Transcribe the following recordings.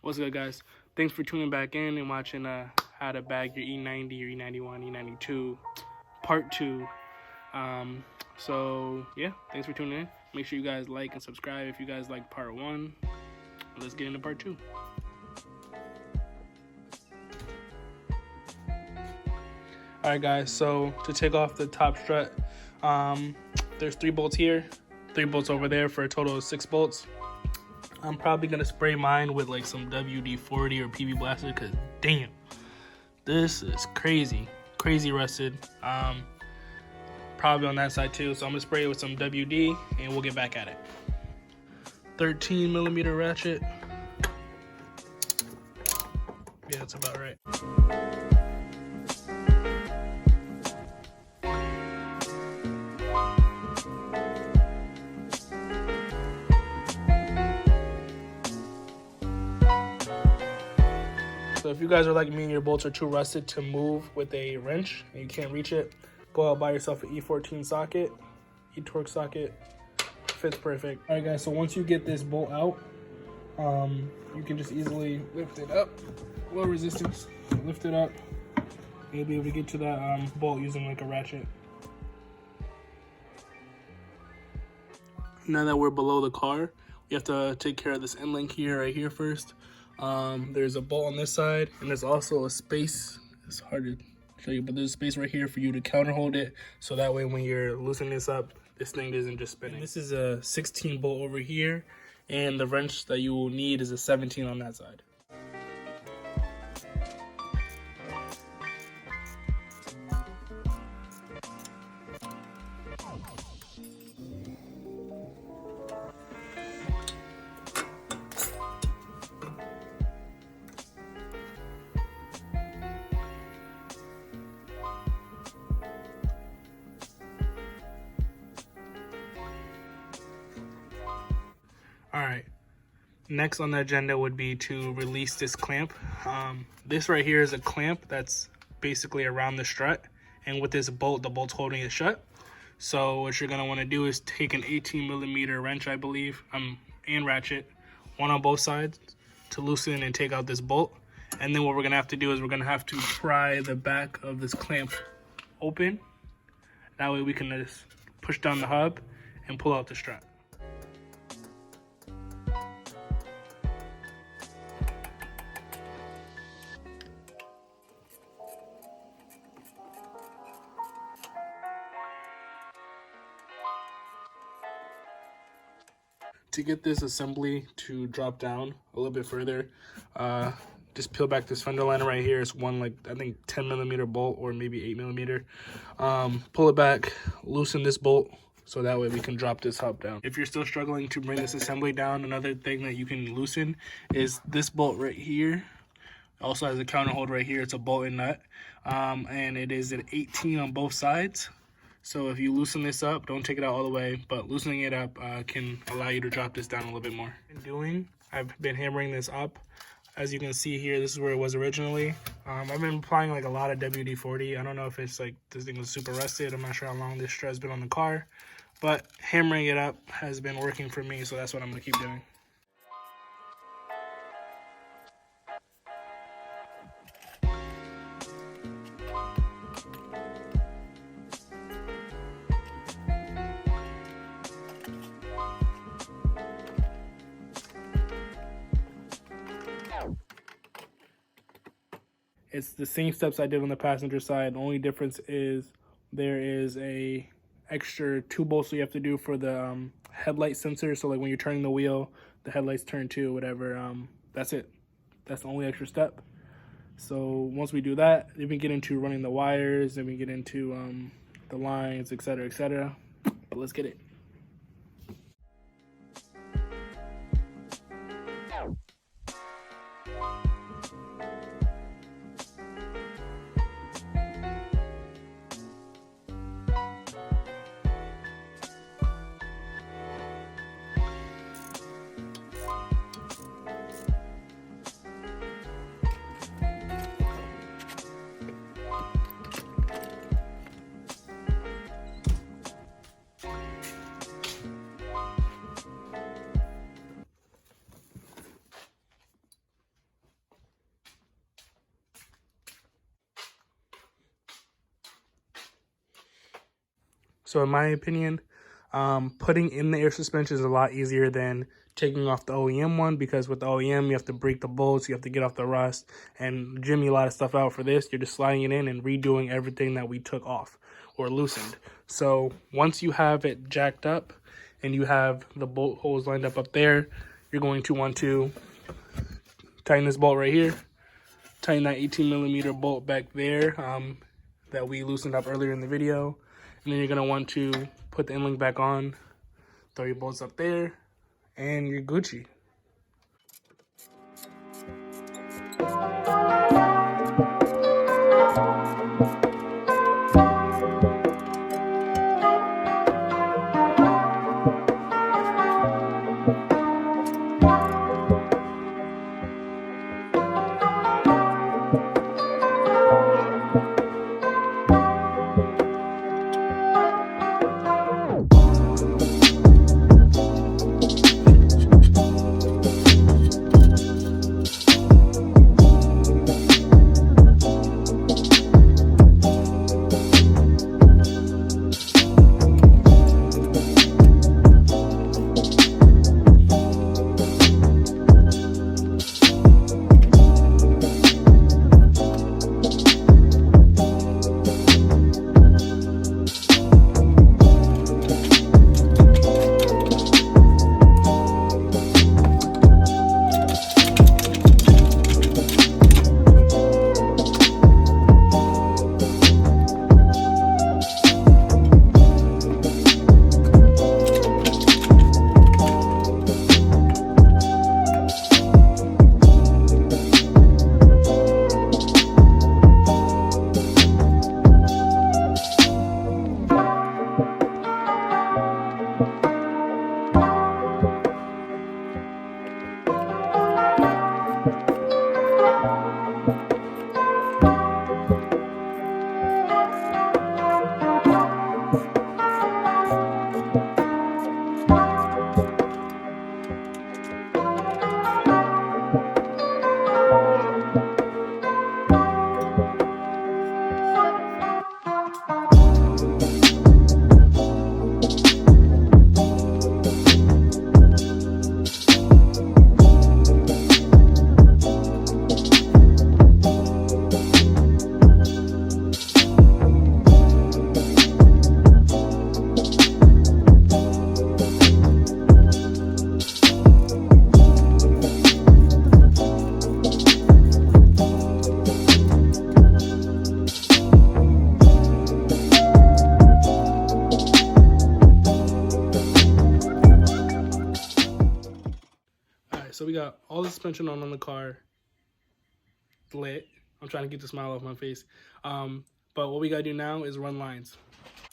What's good, guys? Thanks for tuning back in and watching how to bag your E90 or E91 E92 part 2. So yeah, thanks for tuning in. Make sure you guys like and subscribe if you guys like part 1. Let's get into part 2. Alright guys, so to take off the top strut, there's 3 bolts here, 3 bolts over there for a total of 6 bolts. I'm probably gonna spray mine with like some WD-40 or PB Blaster, cause damn, this is crazy rusted. Probably on that side too, so I'm gonna spray it with some WD and we'll get back at it. 13mm ratchet. Yeah, that's about right. So if you guys are like me and your bolts are too rusted to move with a wrench and you can't reach it, go out buy yourself an E14 socket, E-torque socket, fits perfect. All right guys, so once you get this bolt out, you can just easily lift it up, low resistance, lift it up, and you'll be able to get to that bolt using like a ratchet. Now that we're below the car, you have to take care of this end link here, right here first. There's a bolt on this side, and there's also a space. It's hard to show you, but there's a space right here for you to counter hold it, so that way when you're loosening this up, this thing isn't just spinning. And this is a 16 bolt over here, and the wrench that you will need is a 17 on that side. All right, next on the agenda would be to release this clamp. This right here is a clamp that's basically around the strut, and with this bolt, the bolt's holding it shut. So what you're gonna wanna do is take an 18mm wrench, I believe, and ratchet, one on both sides, to loosen and take out this bolt. And then what we're gonna have to do is we're gonna have to pry the back of this clamp open. That way we can just push down the hub and pull out the strut. To get this assembly to drop down a little bit further, just peel back this fender liner right here. It's one, like, I think 10mm bolt or maybe 8mm. Pull it back, loosen this bolt, so that way we can drop this hub down. If you're still struggling to bring this assembly down, another thing that you can loosen is this bolt right here. Also has a counter hold right here. It's a bolt and nut, and it is an 18 on both sides. So if you loosen this up, don't take it out all the way, but loosening it up can allow you to drop this down a little bit more. I've been hammering this up. As you can see here, this is where it was originally. I've been applying like a lot of WD-40. I don't know if it's like this thing was super rusted. I'm not sure how long this strut has been on the car, but hammering it up has been working for me, so that's what I'm gonna keep doing. It's the same steps I did on the passenger side. The only difference is there is a extra 2 bolts you have to do for the headlight sensor. So like when you're turning the wheel, the headlights turn too, whatever. That's it. That's the only extra step. So once we do that, then we get into running the wires, then we get into the lines, etc., etc. But let's get it. So in my opinion, putting in the air suspension is a lot easier than taking off the OEM one, because with the OEM you have to break the bolts, you have to get off the rust and jimmy a lot of stuff out. For this, you're just sliding it in and redoing everything that we took off or loosened. So once you have it jacked up and you have the bolt holes lined up there, you're going to want to tighten this bolt right here, tighten that 18mm bolt back there that we loosened up earlier in the video, and then you're going to want to put the end-link back on, throw your bolts up there, and you're Gucci. So we got all the suspension on the car lit. I'm trying to get the smile off my face. But what we gotta do now is run lines.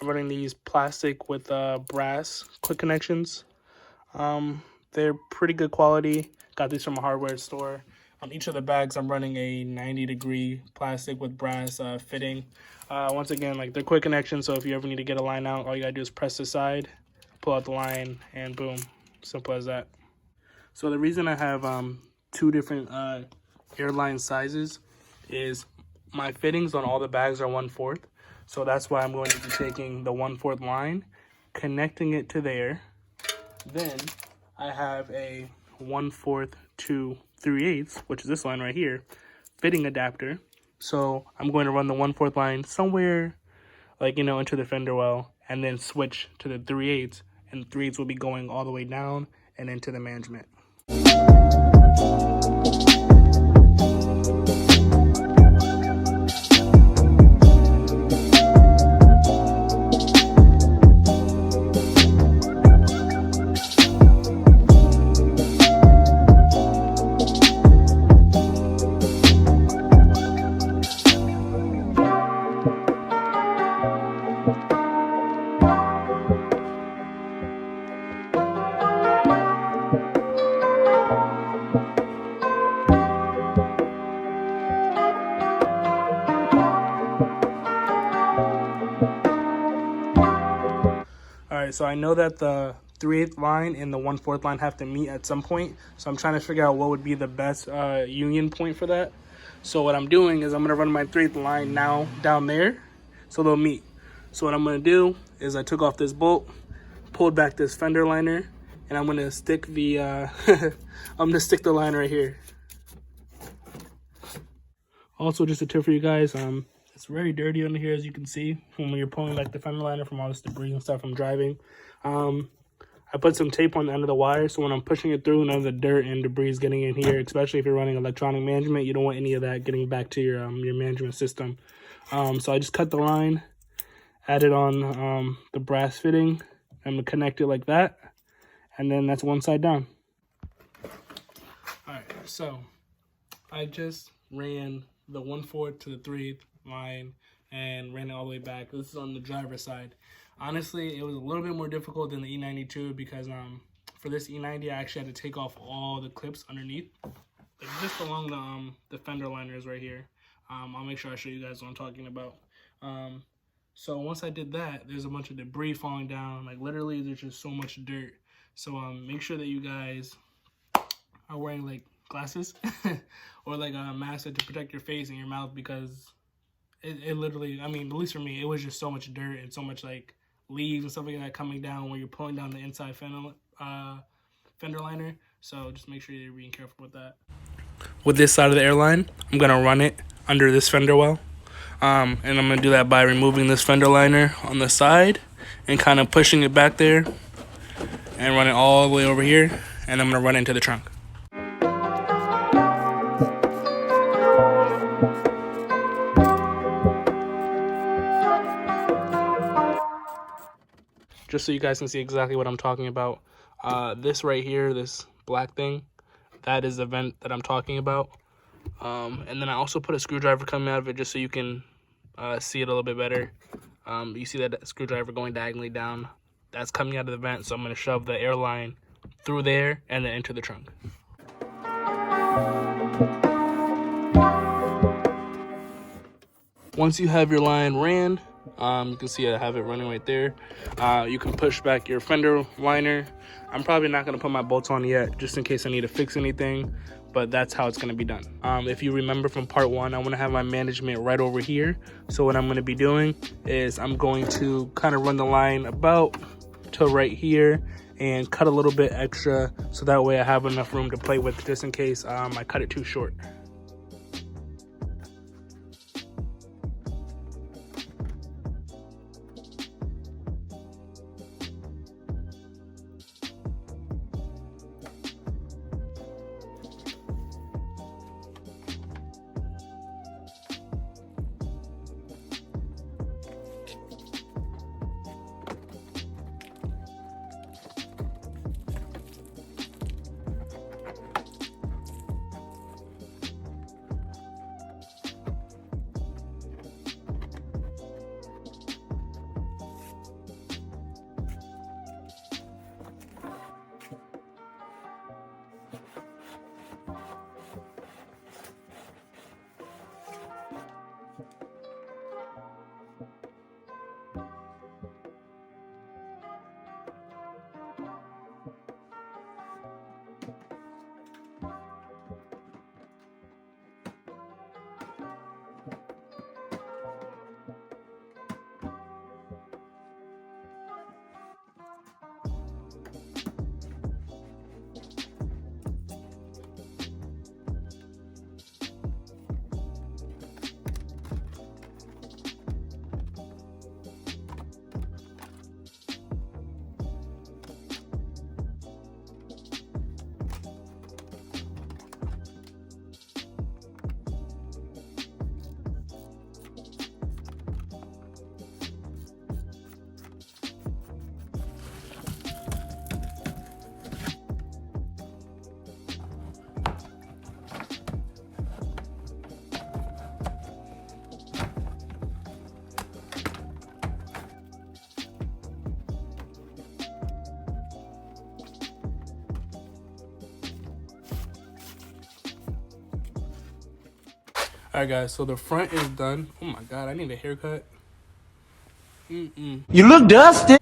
I'm running these plastic with brass quick connections. They're pretty good quality. Got these from a hardware store. On each of the bags, I'm running a 90-degree plastic with brass fitting. Once again, like, they're quick connections, so if you ever need to get a line out, all you gotta do is press the side, pull out the line, and boom. Simple as that. So the reason I have two different airline sizes is my fittings on all the bags are 1/4. So that's why I'm going to be taking the 1/4 line, connecting it to there. Then I have a 1/4 to 3/8, which is this line right here, fitting adapter. So I'm going to run the 1/4 line somewhere, like, you know, into the fender well, and then switch to the 3/8, and the 3/8 will be going all the way down and into the management. Alright, so I know that the 3/8 line and the 1/4 line have to meet at some point. So I'm trying to figure out what would be the best union point for that. So what I'm doing is I'm going to run my 3/8 line now down there, so they'll meet. So what I'm gonna do is I took off this bolt, pulled back this fender liner, and I'm gonna stick the I'm gonna stick the line right here. Also, just a tip for you guys, it's very dirty under here, as you can see when you're pulling back the fender liner from all this debris and stuff from driving. I put some tape on the end of the wire, so when I'm pushing it through, none of the dirt and debris is getting in here, especially if you're running electronic management. You don't want any of that getting back to your management system. So I just cut the line, added on the brass fitting. I'm gonna connect it like that, and then that's one side down. All right, so I just ran the 1/4 to the 3 line and ran it all the way back. This is on the driver's side. Honestly, it was a little bit more difficult than the E92 because for this E90, I actually had to take off all the clips underneath, like just along the fender liners right here. I'll make sure I show you guys what I'm talking about. So once I did that, there's a bunch of debris falling down. Like literally, there's just so much dirt. So make sure that you guys are wearing like glasses or like a mask to protect your face and your mouth, because it literally, I mean, at least for me, it was just so much dirt and so much like leaves and stuff like that coming down when you're pulling down the inside fender liner. So just make sure you're being careful with that. With this side of the airline, I'm gonna run it under this fender well, and I'm gonna do that by removing this fender liner on the side and kind of pushing it back there and run it all the way over here, and I'm gonna run into the trunk. Just so you guys can see exactly what I'm talking about. This right here, this black thing, that is the vent that I'm talking about. And then I also put a screwdriver coming out of it just so you can see it a little bit better. You see that screwdriver going diagonally down. That's coming out of the vent, so I'm going to shove the airline through there and then into the trunk. Once you have your line ran, you can see I have it running right there. You can push back your fender liner. I'm probably not going to put my bolts on yet, just in case I need to fix anything, but that's how it's going to be done. If you remember from part 1, I want to have my management right over here. So what I'm going to be doing is I'm going to kind of run the line about to right here and cut a little bit extra, so that way I have enough room to play with just in case I cut it too short. All right, guys, so the front is done. Oh my God, I need a haircut. You look dusty.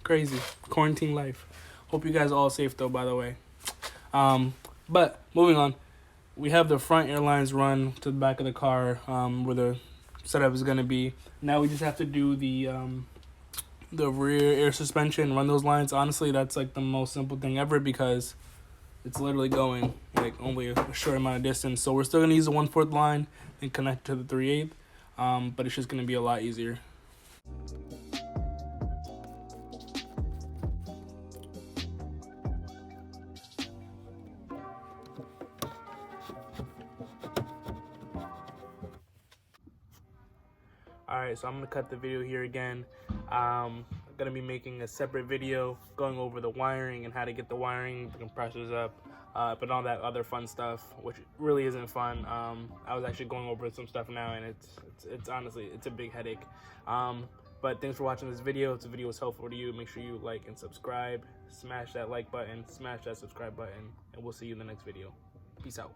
Crazy quarantine life. Hope you guys are all safe though, by the way. But moving on, we have the front airlines run to the back of the car, where the setup is gonna be. Now we just have to do the rear air suspension, run those lines. Honestly, that's like the most simple thing ever because it's literally going like only a short amount of distance. So we're still gonna use the 1/4 line and connect to the 3/8, but it's just gonna be a lot easier. Alright, so I'm going to cut the video here again. I'm going to be making a separate video going over the wiring and how to get the wiring, the compressors up, but all that other fun stuff, which really isn't fun. I was actually going over some stuff now, and it's honestly, it's a big headache. But thanks for watching this video. If the video was helpful to you, make sure you like and subscribe. Smash that like button, smash that subscribe button, and we'll see you in the next video. Peace out.